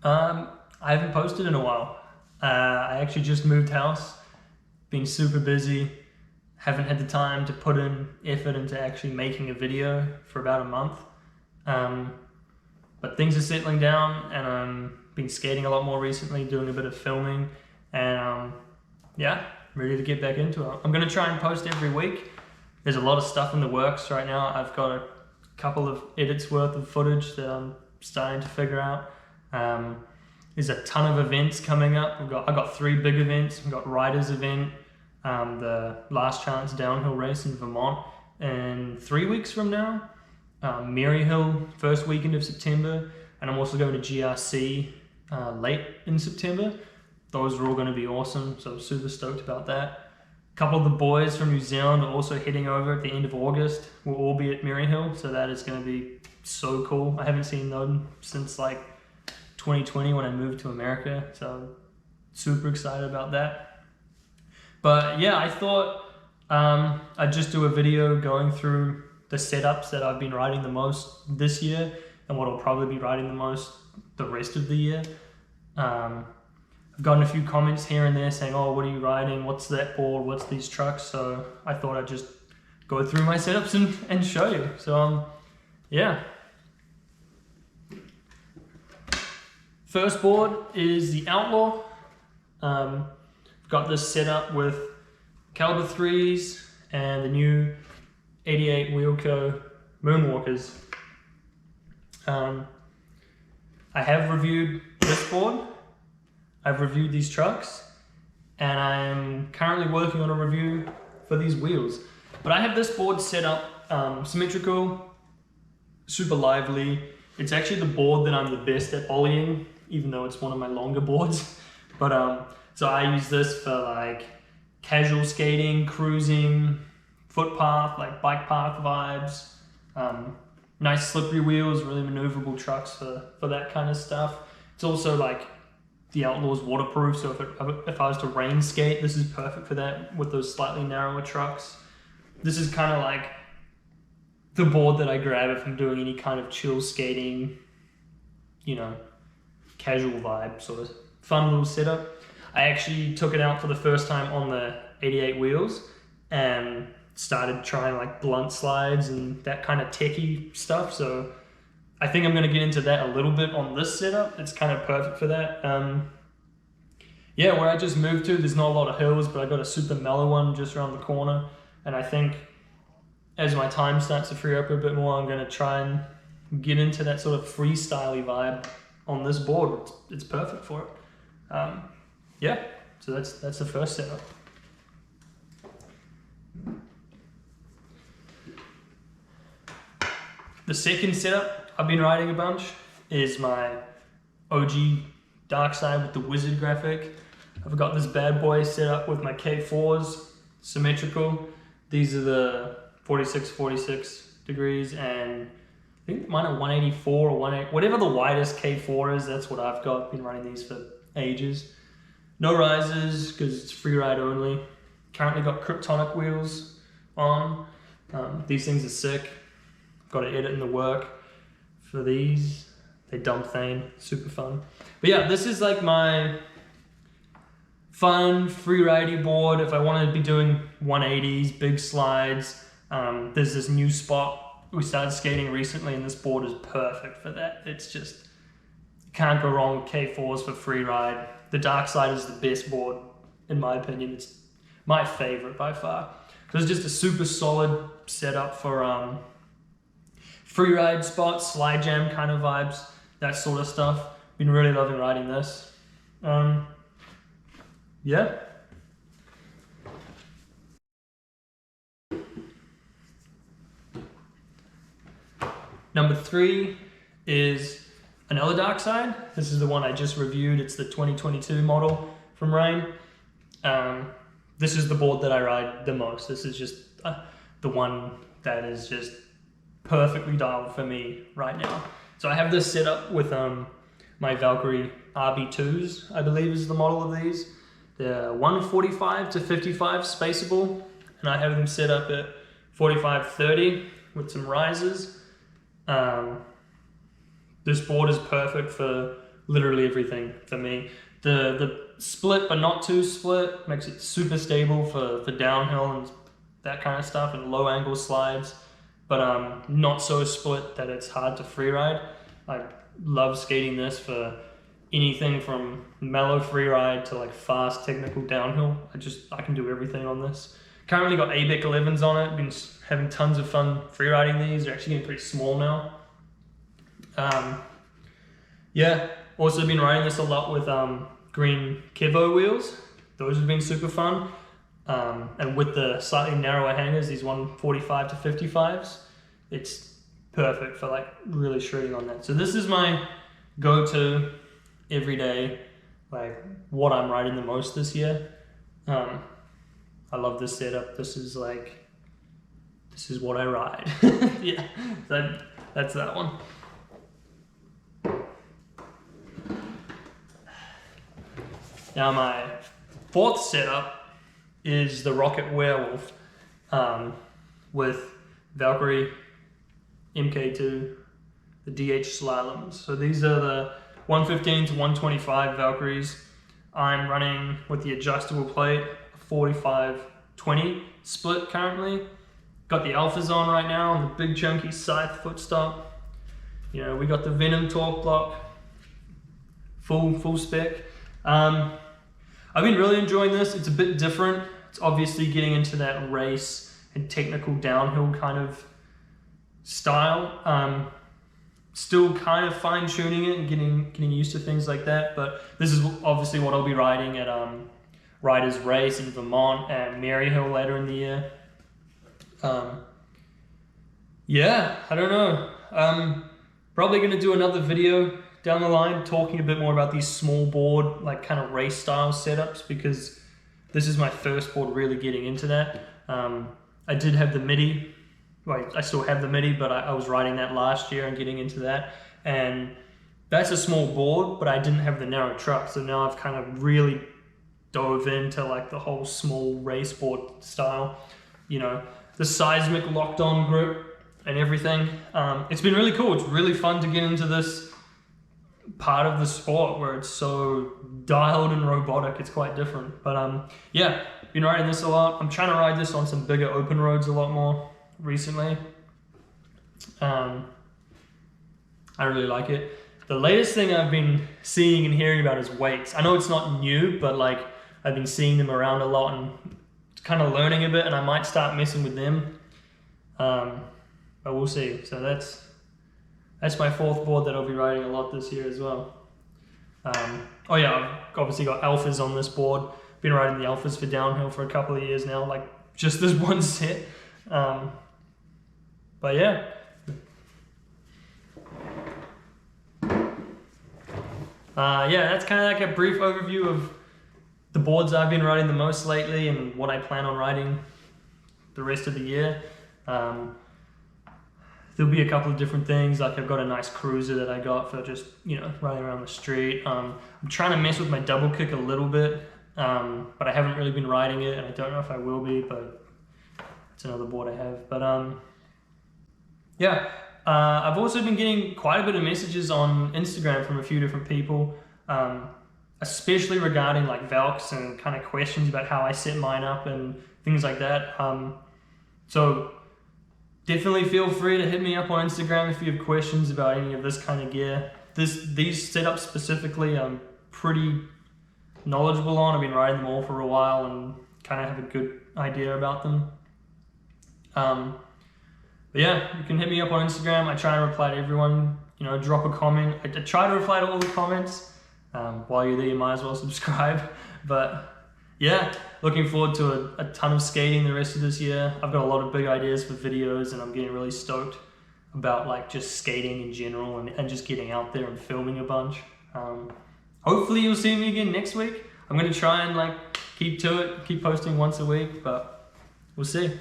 I haven't posted in a while. I actually just moved house, been super busy, haven't had the time to put in effort into actually making a video for about a month. But things are settling down, and I've been skating a lot more recently, doing a bit of filming, and yeah, ready to get back into it. I'm gonna try and post every week. There's a lot of stuff in the works right now. I've got a couple of edits worth of footage that I'm starting to figure out. There's a ton of events coming up. I've got 3 big events. We've got Riders event, the Last Chance downhill race in Vermont, and 3 weeks from now, Maryhill, first weekend of September, and I'm also going to GRC late in September. Those are all going to be awesome, so I'm super stoked about that. A couple of the boys from New Zealand are also heading over at the end of August. We'll all be at Maryhill, so that is going to be so cool. I haven't seen them since like 2020 when I moved to America, so super excited about that. But yeah, I thought I'd just do a video going through the setups that I've been riding the most this year and what I'll probably be riding the most the rest of the year. I've gotten a few comments here and there saying, oh, what are you riding? What's that board? What's these trucks? So I thought I'd just go through my setups and show you. So yeah. First board is the Outlaw. Got this set up with caliber 3s and the new 88 Wheelco Moonwalkers. I have reviewed this board. I've reviewed these trucks, and I'm currently working on a review for these wheels. But I have this board set up symmetrical, super lively. It's actually the board that I'm the best at ollieing, even though it's one of my longer boards. But so I use this for like casual skating, cruising, footpath, like bike path vibes. Nice slippery wheels, really maneuverable trucks for that kind of stuff. It's also like the Outlaw's waterproof, so if I was to rain skate, this is perfect for that with those slightly narrower trucks. This is kind of like the board that I grab if I'm doing any kind of chill skating, you know, casual vibe, sort of fun little setup. I actually took it out for the first time on the 88 wheels and started trying like blunt slides and that kind of techie stuff. So I think I'm going to get into that a little bit on this setup. It's kind of perfect for that. Yeah, where I just moved to, there's not a lot of hills, but I got a super mellow one just around the corner. And I think as my time starts to free up a bit more, I'm going to try and get into that sort of freestyle vibe on this board. It's perfect for it. Yeah, so that's the first setup. The second setup I've been riding a bunch is my OG dark side with the wizard graphic. I've got this bad boy set up with my K4s, symmetrical. These are the 46 degrees, and I think mine are 184 or 180, whatever the widest K4 is, that's what I've got. Been running these for ages. No risers, because it's Freeride only. Currently got Kryptonic wheels on. These things are sick. Got an edit in the work for these. They dump thing, super fun. But yeah, this is like my fun free-ridey board. If I want to be doing 180s, big slides, there's this new spot we started skating recently, and this board is perfect for that. It's just, can't go wrong with K4s for free ride. The dark side is the best board, in my opinion. It's my favorite by far. So it's just a super solid setup for free ride spots, slide jam kind of vibes, that sort of stuff. Been really loving riding this. Yeah. Number 3 is another dark side. This is the one I just reviewed. It's the 2022 model from Rain. This is the board that I ride the most. This is just the one that is just perfectly dialed for me right now. So I have this set up with my Valkyrie RB2s, I believe is the model of these. They're 145 to 55 spaceable, and I have them set up at 45-30 with some risers. This board is perfect for literally everything for me. The split but not too split makes it super stable for downhill and that kind of stuff and low angle slides, but not so split that it's hard to freeride. I love skating this for anything from mellow freeride to like fast technical downhill. I can do everything on this. Currently got ABEC 11s on it. Been having tons of fun freeriding these. They're actually getting pretty small now. Yeah, also been riding this a lot with green Kevo wheels. Those have been super fun. And with the slightly narrower hangers, these 145 to 55s, it's perfect for like really shredding on that. So this is my go-to every day, like what I'm riding the most this year. I love this setup. This is what I ride. Yeah, that's that one. Now my fourth setup is the Rocket Werewolf with Valkyrie, MK2, the DH slaloms. So these are the 115 to 125 Valkyries. I'm running with the adjustable plate, 45-20 split currently. Got the alphas on right now, and the big chunky scythe footstop. You know, we got the Venom torque block, full spec. I've been really enjoying this. It's a bit different. It's obviously getting into that race and technical downhill kind of style. Still kind of fine tuning it and getting used to things like that. But this is obviously what I'll be riding at Riders Race in Vermont and Maryhill later in the year. Yeah, I don't know. Probably going to do another video down the line talking a bit more about these small board, like kind of race style setups, because this is my first board really getting into that. I did have the MIDI. Well, I still have the MIDI, but I was riding that last year and getting into that. And that's a small board, but I didn't have the narrow truck. So now I've kind of really dove into like the whole small race board style. You know, the seismic locked on grip and everything. It's been really cool. It's really fun to get into this part of the sport where it's so dialed and robotic. It's quite different. But yeah, been riding this a lot. I'm trying to ride this on some bigger open roads a lot more recently. I really like it. The latest thing I've been seeing and hearing about is weights. I know it's not new, but like I've been seeing them around a lot and kind of learning a bit, and I might start messing with them. But we'll see. So that's my fourth board that I'll be riding a lot this year as well. Oh yeah, I've obviously got alphas on this board. Been riding the alphas for downhill for a couple of years now, like just this one set. But yeah. Yeah, that's kind of like a brief overview of the boards I've been riding the most lately and what I plan on riding the rest of the year. There'll be a couple of different things, like I've got a nice cruiser that I got for just, you know, riding around the street. I'm trying to mess with my double kick a little bit, but I haven't really been riding it, and I don't know if I will be, but it's another board I have. But yeah, I've also been getting quite a bit of messages on Instagram from a few different people, especially regarding like Valks and kind of questions about how I set mine up and things like that. So definitely feel free to hit me up on Instagram if you have questions about any of this kind of gear. These setups specifically, I'm pretty knowledgeable on. I've been riding them all for a while and kind of have a good idea about them. But yeah, you can hit me up on Instagram. I try and reply to everyone. You know, drop a comment. I try to reply to all the comments. While you're there, you might as well subscribe. But yeah, looking forward to a ton of skating the rest of this year. I've got a lot of big ideas for videos, and I'm getting really stoked about like just skating in general and just getting out there and filming a bunch. Hopefully you'll see me again next week. I'm going to try and like keep to it, keep posting once a week, but we'll see.